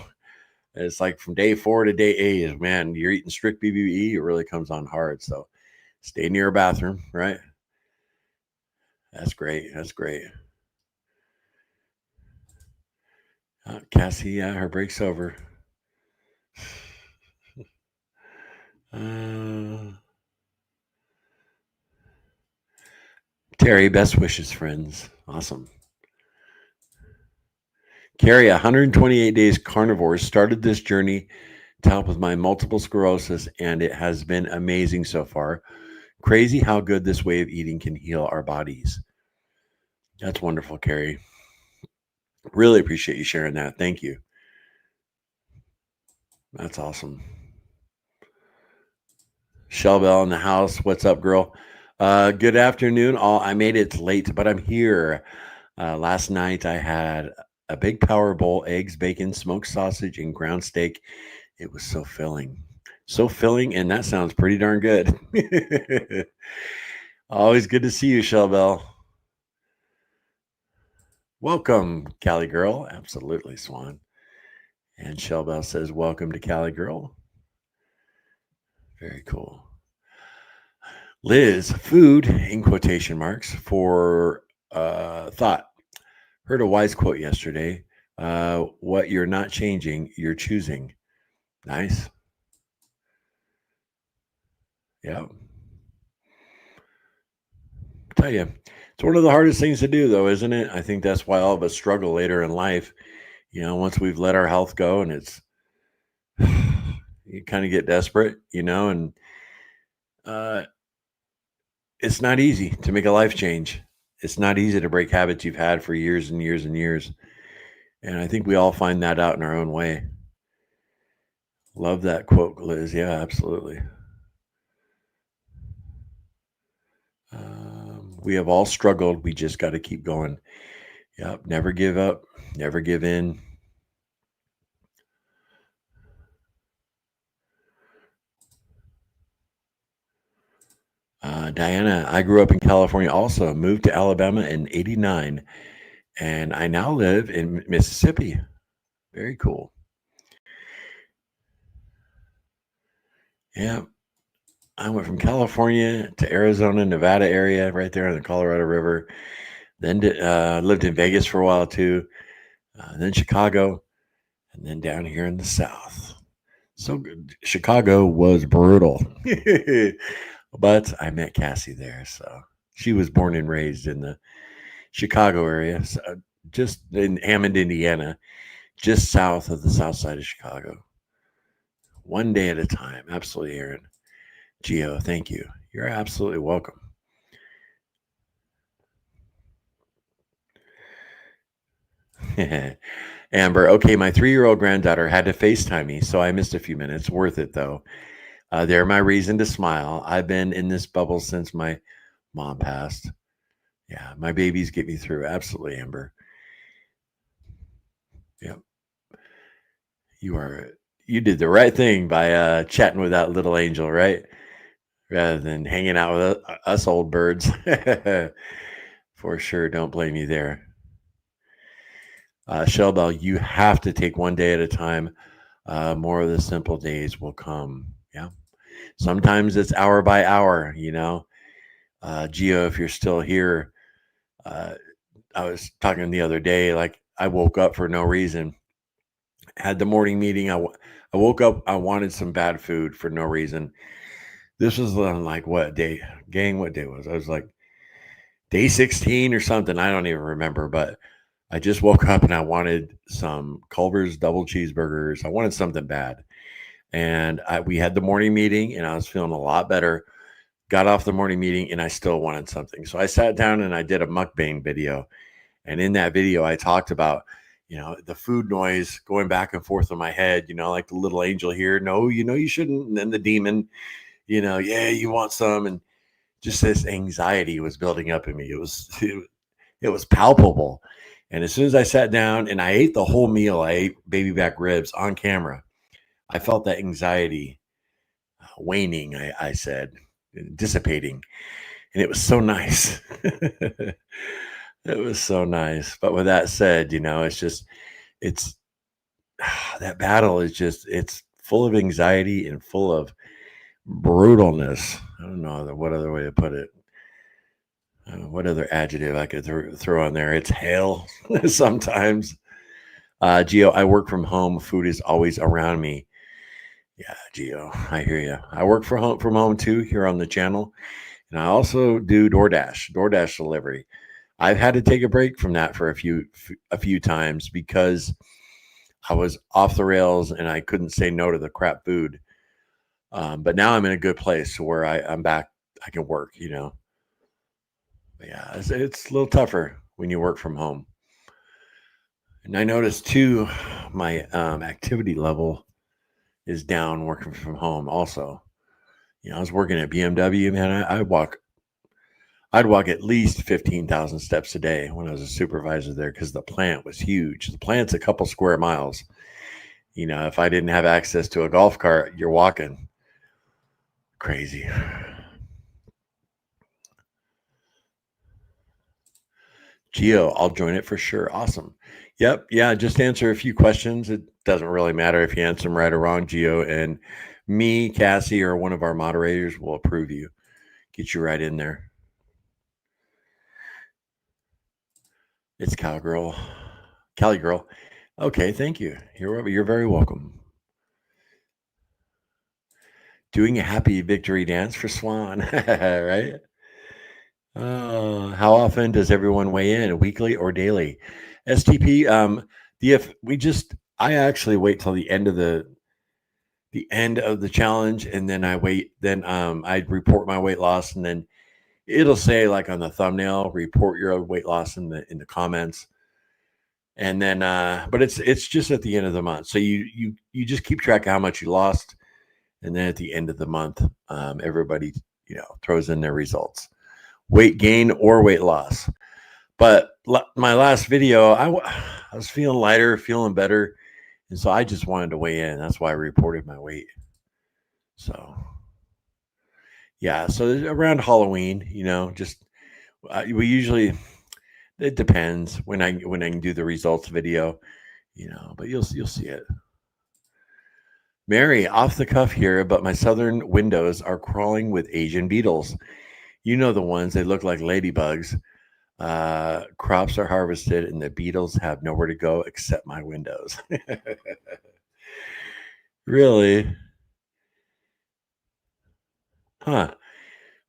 It's like from day 4 to day 8, man, you're eating strict BBE, it really comes on hard. So stay near a bathroom, right? That's great. That's great. Cassie, her break's over. Uh, Terry, best wishes, friends. Awesome. Carrie, 128 days carnivore, started this journey to help with my multiple sclerosis, and it has been amazing so far. Crazy how good this way of eating can heal our bodies. That's wonderful, Carrie. Really appreciate you sharing that. Thank you. That's awesome. Shellbell in the house. What's up, girl? Good afternoon. All I made it late, but I'm here. Last night I had a big power bowl, eggs, bacon, smoked sausage, and ground steak. It was so filling. So filling, and that sounds pretty darn good. Always good to see you, Shellbell. Welcome, Cali Girl. Absolutely, Swan. And Shellbell says, welcome to Cali Girl. Very cool. Liz, food in quotation marks for thought. Heard a wise quote yesterday. What you're not changing, you're choosing. Nice. Yeah. Tell you, it's one of the hardest things to do, though, isn't it? I think that's why all of us struggle later in life. Once we've let our health go, and it's you kind of get desperate, and uh, it's not easy to make a life change. It's not easy to break habits you've had for years and years and years. And I think we all find that out in our own way. Love that quote, Liz. Yeah, absolutely. We have all struggled. We just got to keep going. Yep. Never give up. Never give in. Diana, I grew up in California also, moved to Alabama in 89, and I now live in Mississippi. Very cool. Yeah. I went from California to Arizona, Nevada area, right there on the Colorado River. Then lived in Vegas for a while too. Then Chicago, and then down here in the South. So good. Chicago was brutal, but I met Cassie there. So she was born and raised in the Chicago area, so just in Hammond, Indiana, just south of the south side of Chicago. One day at a time. Absolutely, Aaron. Geo, thank you. You're absolutely welcome. Amber, okay, my 3-year-old granddaughter had to FaceTime me, so I missed a few minutes. Worth it, though. They're my reason to smile. I've been in this bubble since my mom passed. Yeah, my babies get me through. Absolutely, Amber. Yep. You did the right thing by chatting with that little angel, right? Rather than hanging out with us old birds. For sure. Don't blame you there. Shellbell, you have to take one day at a time. More of the simple days will come. Yeah. Sometimes it's hour by hour, Gio, if you're still here, I was talking the other day, like I woke up for no reason, had the morning meeting. I woke up, I wanted some bad food for no reason. This was on like what day, gang, what day was I was like day 16 or something. I don't even remember, but I just woke up and I wanted some Culver's double cheeseburgers. I wanted something bad. And we had the morning meeting and I was feeling a lot better. Got off the morning meeting and I still wanted something. So I sat down and I did a mukbang video. And in that video, I talked about, the food noise going back and forth in my head, like the little angel here. No, you shouldn't. And then the demon, yeah, you want some. And just this anxiety was building up in me. It was palpable. And as soon as I sat down and I ate the whole meal, I ate baby back ribs on camera. I felt that anxiety waning, I said, dissipating. And it was so nice. It was so nice. But with that said, it's that battle is it's full of anxiety and full of brutalness. I don't know what other way to put it. What other adjective I could throw on there? It's hell sometimes. Gio, I work from home. Food is always around me. Yeah, Gio, I hear you. I work from home too here on the channel, and I also do DoorDash delivery. I've had to take a break from that for a few times because I was off the rails and I couldn't say no to the crap food. But now I'm in a good place where I'm back. I can work, But yeah, it's a little tougher when you work from home. And I noticed too, my activity level is down working from home. Also, I was working at BMW, man. I'd walk at least 15,000 steps a day when I was a supervisor there because the plant was huge. The plant's a couple square miles. If I didn't have access to a golf cart, you're walking crazy. Geo, I'll join it for sure. Awesome. Yep. Yeah. Just answer a few questions. It doesn't really matter if you answer them right or wrong, Geo. And me, Cassie, or one of our moderators will approve you, get you right in there. It's Cowgirl. Cali Girl. Okay. Thank you. You're very welcome. Doing a happy victory dance for Swan, right? How often does everyone weigh in? Weekly or daily? STP. I actually wait till the end of the challenge, and then I wait. Then I report my weight loss, and then it'll say like on the thumbnail, report your weight loss in the comments, and then but it's just at the end of the month, so you just keep track of how much you lost, and then at the end of the month, everybody throws in their results, weight gain or weight loss. But my last video, I was feeling lighter, feeling better, and so I just wanted to weigh in. That's why I reported my weight. So yeah, so around Halloween, just we usually, it depends when I can do the results video, but you'll see it. Mary, off the cuff here, but my southern windows are crawling with Asian beetles. You know the ones, they look like ladybugs. Crops are harvested and the beetles have nowhere to go except my windows. Really? Huh.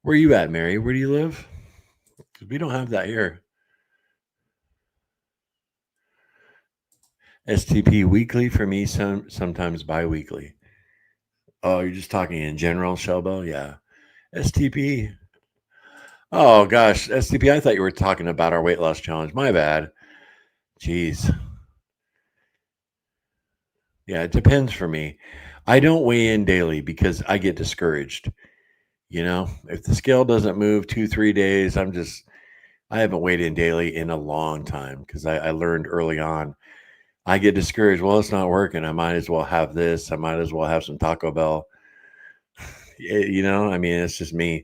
Where you at, Mary? Where do you live? Because we don't have that here. STP weekly for me, sometimes bi-weekly. Oh, you're just talking in general, Shelbo? Yeah. STP. Oh gosh, STP, I thought you were talking about our weight loss challenge. My bad. Jeez. Yeah, it depends for me. I don't weigh in daily because I get discouraged. If the scale doesn't move 2-3 days, I haven't weighed in daily in a long time because I learned early on. I get discouraged. Well, it's not working. I might as well have this. I might as well have some Taco Bell. I mean, it's just me.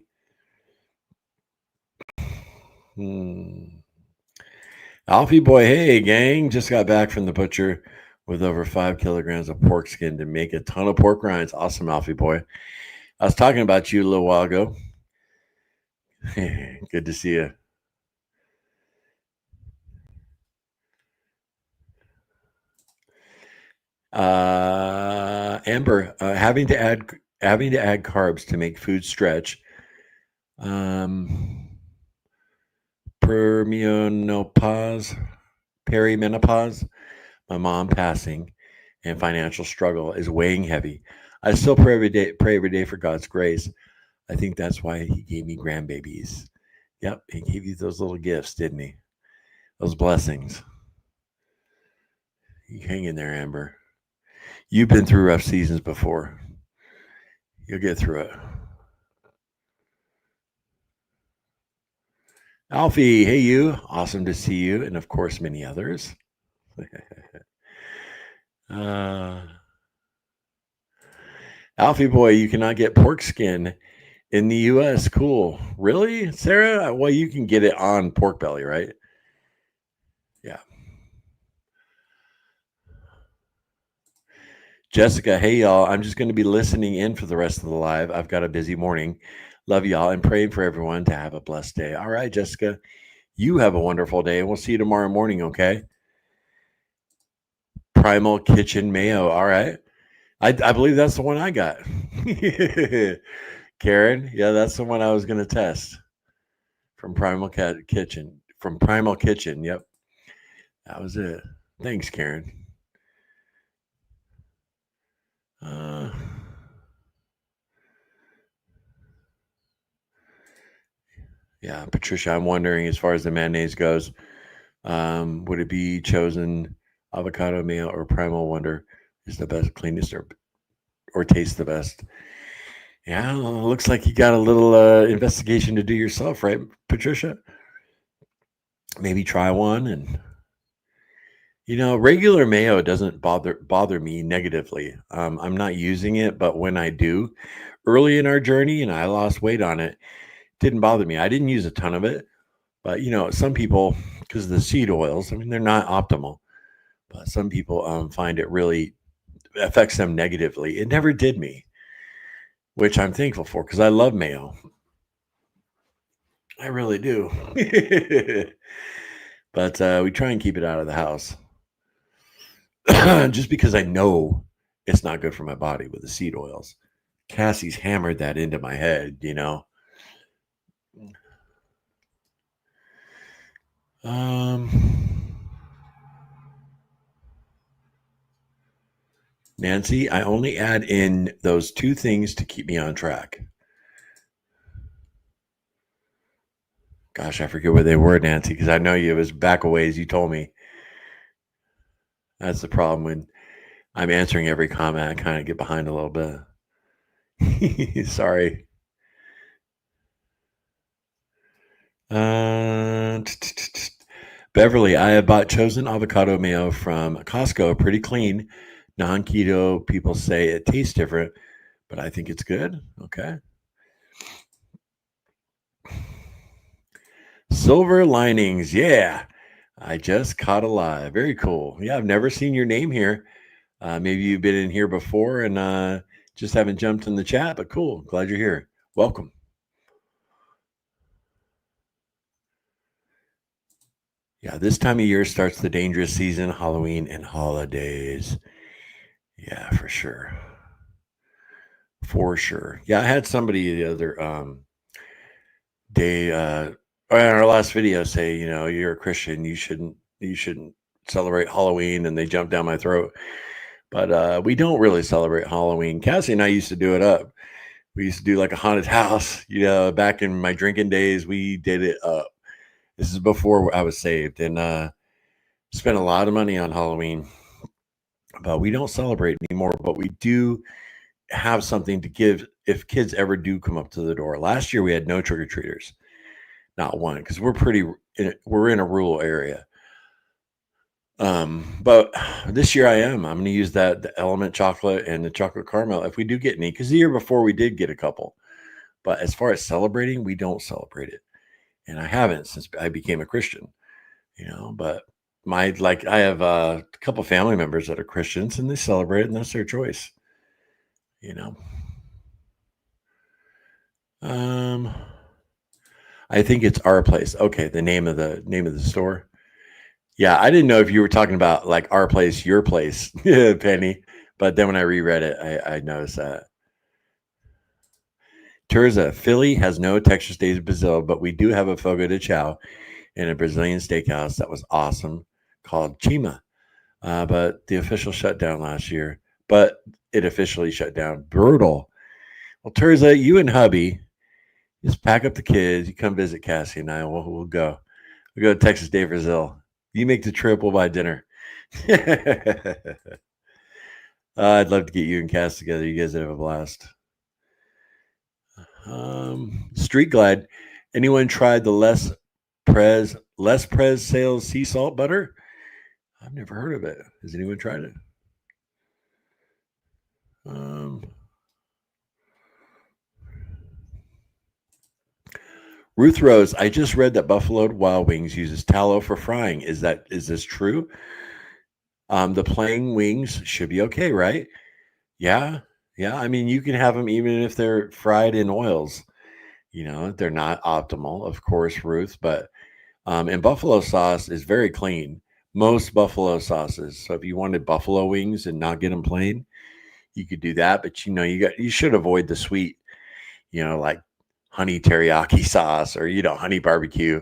Alfie boy, hey gang, just got back from the butcher with over 5 kilograms of pork skin to make a ton of pork rinds. Awesome, Alfie boy. I was talking about you a little while ago. Good to see you. Amber, having to add carbs to make food stretch. Perimenopause, my mom passing, and financial struggle is weighing heavy. I still pray every day for God's grace. I think that's why He gave me grandbabies. Yep, He gave you those little gifts, didn't He? Those blessings. You hang in there, Amber. You've been through rough seasons before. You'll get through it. Alfie, hey you. Awesome to see you. And of course, many others. Alfie boy, you cannot get pork skin in the US. Cool. Really, Sarah? Well, you can get it on pork belly, right? Yeah. Jessica, hey y'all. I'm just going to be listening in for the rest of the live. I've got a busy morning. Love y'all and praying for everyone to have a blessed day. All right, Jessica, you have a wonderful day. We'll see you tomorrow morning, okay? Primal Kitchen Mayo. All right. I believe that's the one I got. Karen, yeah, that's the one I was going to test from Primal Kitchen. From Primal Kitchen. Yep. That was it. Thanks, Karen. Yeah, Patricia, I'm wondering as far as the mayonnaise goes, would it be chosen avocado mayo or Primal Wonder is the best, cleanest, or tastes the best? Yeah, looks like you got a little investigation to do yourself, right, Patricia? Maybe try one, and regular mayo doesn't bother me negatively. I'm not using it, but when I do, early in our journey, and I lost weight on it, didn't bother me. I didn't use a ton of it, but some people, because of the seed oils, I mean, they're not optimal, but some people find it really affects them negatively. It never did me, which I'm thankful for because I love mayo. I really do. But we try and keep it out of the house just because I know it's not good for my body with the seed oils. Cassie's hammered that into my head. Nancy, I only add in those two things to keep me on track. Gosh, I forget what they were, Nancy, because I know you. It was back a ways. You told me. That's the problem when I'm answering every comment. I kind of get behind a little bit. Sorry. Beverly, I have bought chosen avocado mayo from Costco. Pretty clean. Non keto people say it tastes different, but I think it's good. Okay. Silver linings. Yeah. I just caught a live. Very cool. Yeah, I've never seen your name here. Maybe you've been in here before and just haven't jumped in the chat, but cool. Glad you're here. Welcome. Yeah, this time of year starts the dangerous season, Halloween and holidays. Yeah, for sure. For sure. Yeah, I had somebody the other day in our last video say, you're a Christian, you shouldn't celebrate Halloween, and they jumped down my throat. But we don't really celebrate Halloween. Cassie and I used to do it up. We used to do like a haunted house. Back in my drinking days, we did it up. This is before I was saved, and spent a lot of money on Halloween. But we don't celebrate anymore. But we do have something to give if kids ever do come up to the door. Last year we had no trick or treaters, not one, because we're in a rural area. But this year I'm going to use the Element chocolate and the chocolate caramel if we do get any, because the year before we did get a couple. But as far as celebrating, we don't celebrate it, and I haven't since I became a Christian. But I have a couple family members that are Christians, and they celebrate it, and that's their choice. I think it's Our Place. Okay, the name of the store. Yeah, I didn't know if you were talking about like Our Place, Your Place, Penny. But then when I reread it, I noticed that. Terza, Philly has no Texas Days Brazil, but we do have a Fogo de Chao in a Brazilian steakhouse that was awesome called Chima. But the official shut down last year. But it officially shut down. Brutal. Well, Terza, you and hubby just pack up the kids. You come visit Cassie and I. We'll go. We'll go to Texas Day Brazil. You make the trip. We'll buy dinner. I'd love to get you and Cass together. You guys would have a blast. Street Glide. Anyone tried the less less Prez sales sea salt butter. I've never heard of it. Has anyone tried it? Ruth Rose, I just read that Buffalo Wild Wings uses tallow for frying. Is this true? The plain wings should be okay, right? Yeah, yeah. I mean, you can have them even if they're fried in oils. They're not optimal, of course, Ruth, but and buffalo sauce is very clean. Most buffalo sauces. So if you wanted buffalo wings and not get them plain, you could do that. But you should avoid the sweet, like honey teriyaki sauce or honey barbecue.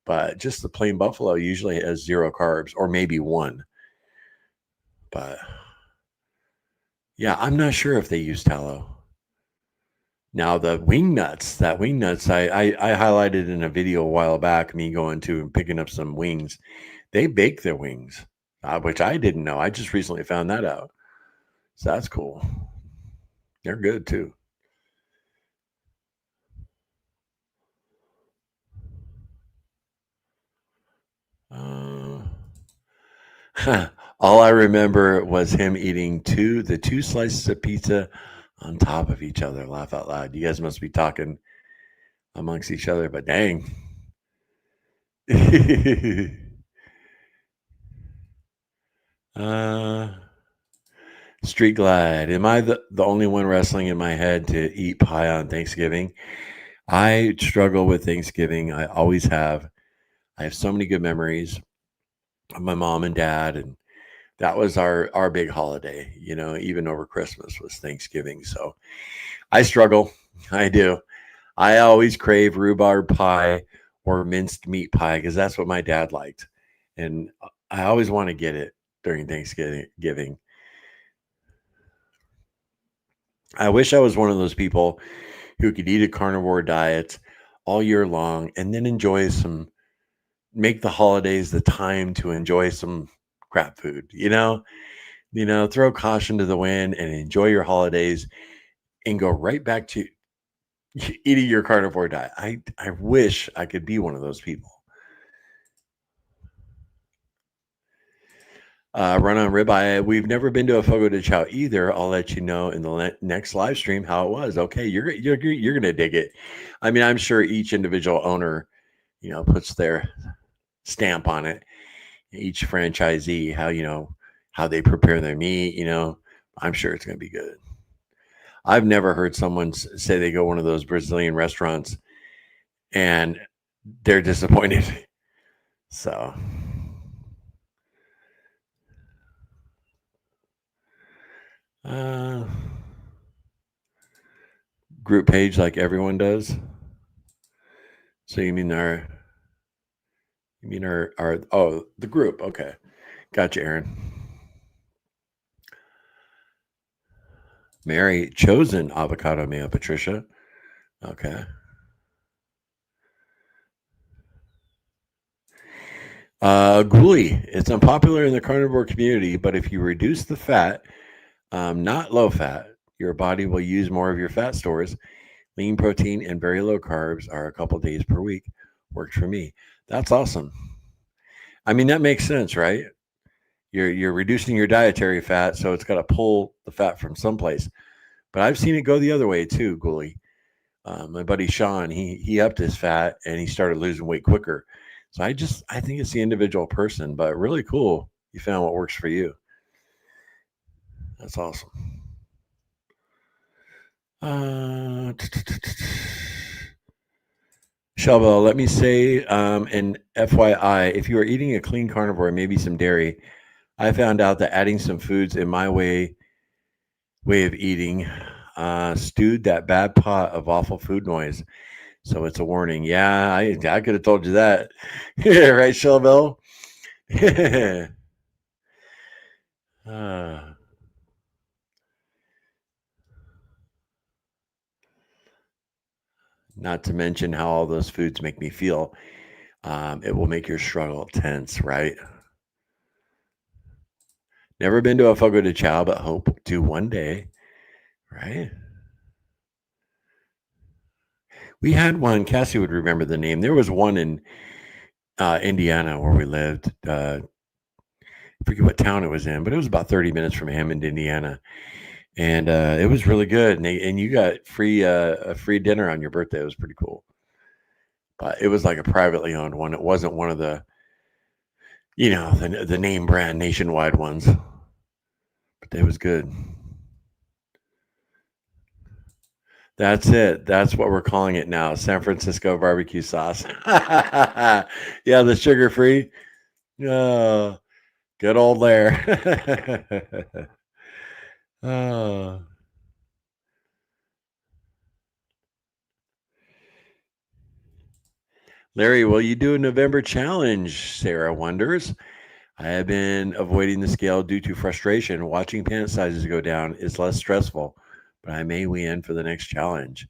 But just the plain buffalo usually has 0 carbs or maybe 1. But yeah, I'm not sure if they use tallow. Now the wing nuts, I highlighted in a video a while back, me going to and picking up some wings. They bake their wings, which I didn't know. I just recently found that out. So that's cool. They're good too. All I remember was him eating the 2 slices of pizza on top of each other. Laugh out loud. You guys must be talking amongst each other, but dang. Street Glide. Am I the only one wrestling in my head to eat pie on Thanksgiving? I struggle with Thanksgiving. I always have. I have so many good memories of my mom and dad, and that was our big holiday, even over Christmas was Thanksgiving. So I struggle. I do. I always crave rhubarb pie or minced meat pie because that's what my dad liked. And I always want to get it during Thanksgiving. I wish I was one of those people who could eat a carnivore diet all year long and then make the holidays the time to enjoy some crap food, throw caution to the wind and enjoy your holidays and go right back to eating your carnivore diet. I wish I could be one of those people. Run on ribeye. We've never been to a Fogo de Chao either. I'll let you know in the next live stream how it was. Okay, you're gonna dig it. I mean, I'm sure each individual owner, puts their stamp on it. Each franchisee, how they prepare their meat. I'm sure it's gonna be good. I've never heard someone say they go one of those Brazilian restaurants and they're disappointed. So. Group page like everyone does. So you mean our the group. Okay. Gotcha, Aaron. Mary chosen avocado mayo, Patricia. Okay. Ghoulie. It's unpopular in the carnivore community, but if you reduce the fat, not low fat, your body will use more of your fat stores. Lean protein and very low carbs are a couple days per week. Worked for me. That's awesome. I mean, that makes sense, right? You're reducing your dietary fat, so it's got to pull the fat from someplace. But I've seen it go the other way too, Ghoulie. My buddy Sean, he upped his fat and he started losing weight quicker. So I think it's the individual person, but really cool. You found what works for you. That's awesome. Shelbel, let me say an FYI, if you are eating a clean carnivore, maybe some dairy, I found out that adding some foods in my way of eating stewed that bad pot of awful food noise. So it's a warning. Yeah, I could have told you that. Right, Shelbel? Not to mention how all those foods make me feel. It will make your struggle tense, right? Never been to a Fogo de Chao, but hope to one day, right? We had one. Cassie would remember the name. There was one in Indiana, where we lived. I forget what town it was in, but it was about 30 minutes from Hammond, Indiana, and it was really good. And you got free a free dinner on your birthday. It was pretty cool. But it was like a privately owned one. It wasn't one of the the name brand nationwide ones. But it was good. That's it. That's what we're calling it now. San Francisco barbecue sauce. Yeah, the sugar free. Oh, good old there. Oh. Larry, will you do a November challenge? Sarah wonders. I have been avoiding the scale due to frustration. Watching pant sizes go down is less stressful, but I may win for the next challenge.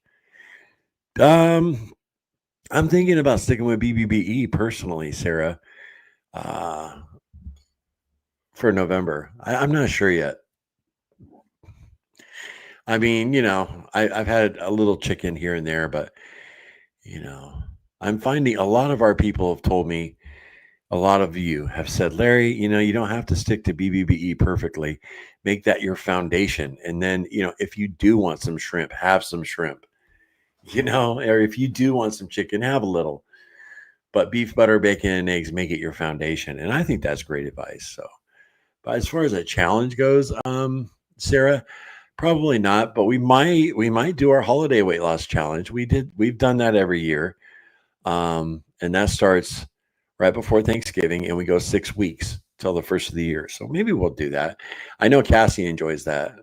Um, I'm thinking about sticking with BBBE personally, Sarah, uh, for November. I'm not sure yet. I mean, I've had a little chicken here and there, but you know, I'm finding a lot of our people have told me, a lot of you have said, Larry, you don't have to stick to BBBE perfectly. Make that your foundation. And then, if you do want some shrimp, have some shrimp, or if you do want some chicken, have a little. But beef, butter, bacon, and eggs, make it your foundation. And I think that's great advice. So, but as far as a challenge goes, Sarah, probably not. But we might do our holiday weight loss challenge. We've done that every year. And that starts right before Thanksgiving, and we go 6 weeks till the first of the year. So maybe we'll do that. I know Cassie enjoys that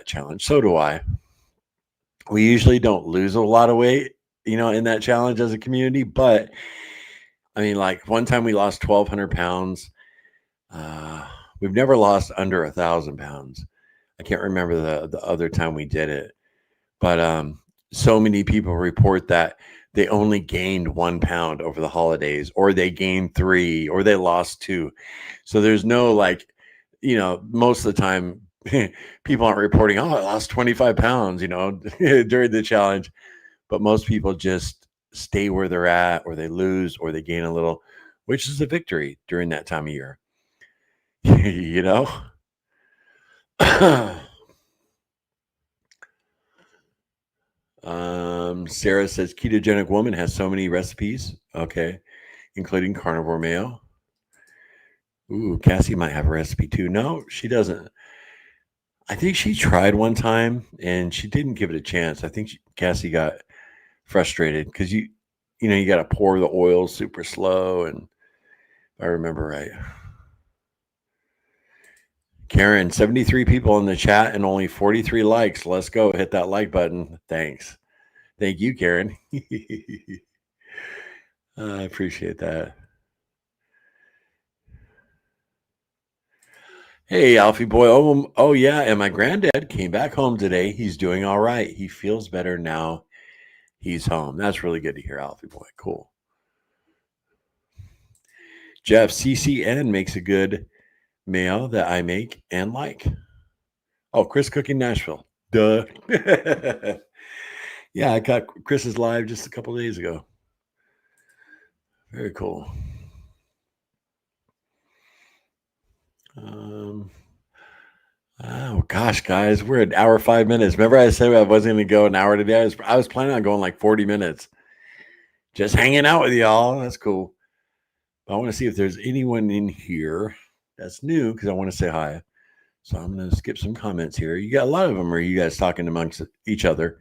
challenge. So do I. We usually don't lose a lot of weight, in that challenge as a community, but I mean, like one time we lost 1,200 pounds. We've never lost under 1,000 pounds. I can't remember the other time we did it, but so many people report that they only gained 1 pound over the holidays, or they gained 3, or they lost 2. So there's no most of the time people aren't reporting, oh, I lost 25 pounds, during the challenge. But most people just stay where they're at, or they lose, or they gain a little, which is a victory during that time of year, you know? Sarah says ketogenic woman has so many recipes. Okay. Including carnivore mayo. Ooh, Cassie might have a recipe too. No, she doesn't. I think she tried one time and she didn't give it a chance. I think Cassie got frustrated because you got to pour the oil super slow, and if I remember right. Karen, 73 people in the chat and only 43 likes. Let's go. Hit that like button. Thanks. Thank you, Karen. I appreciate that. Hey, Alfie boy. Oh, yeah. And my granddad came back home today. He's doing all right. He feels better now. He's home. That's really good to hear, Alfie boy. Cool. Jeff, CCN makes a good mayo that I make and like. Oh, Chris Cooking Nashville. Duh. Yeah, I got Chris's live just a couple days ago. Very cool. Oh gosh, guys, we're at hour 5 minutes. Remember, I said I wasn't going to go an hour today. I was planning on going like 40 minutes, just hanging out with y'all. That's cool. But I want to see if there's anyone in here that's new because I want to say hi. So I'm going to skip some comments here. You got a lot of them. Are you guys talking amongst each other?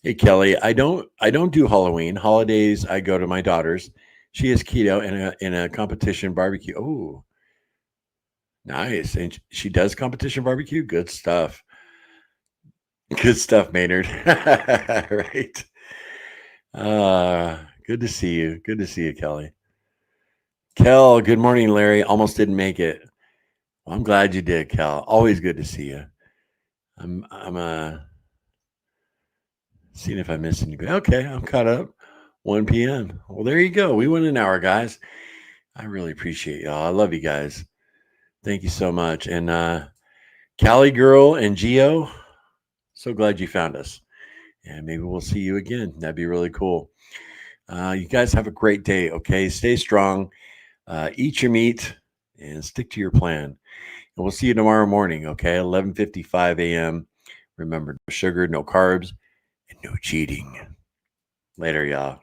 Hey Kelly, I don't do Halloween holidays. I go to my daughter's. She is keto in a competition barbecue. Oh, nice. And she does competition barbecue. Good stuff. Good stuff, Maynard. Right. Good to see you. Good to see you, Kelly. Kel, good morning, Larry. Almost didn't make it. Well, I'm glad you did, Kel. Always good to see you. I'm seeing if I missed anybody. Okay, I'm caught up. 1 p.m. Well, there you go. We went an hour, guys. I really appreciate y'all. I love you guys. Thank you so much. And Cali Girl and Geo, so glad you found us. and maybe we'll see you again. That'd be really cool. You guys have a great day. Okay, stay strong. Eat your meat and stick to your plan. And we'll see you tomorrow morning. Okay, 11:55 a.m. Remember, no sugar, no carbs, and no cheating. Later, y'all.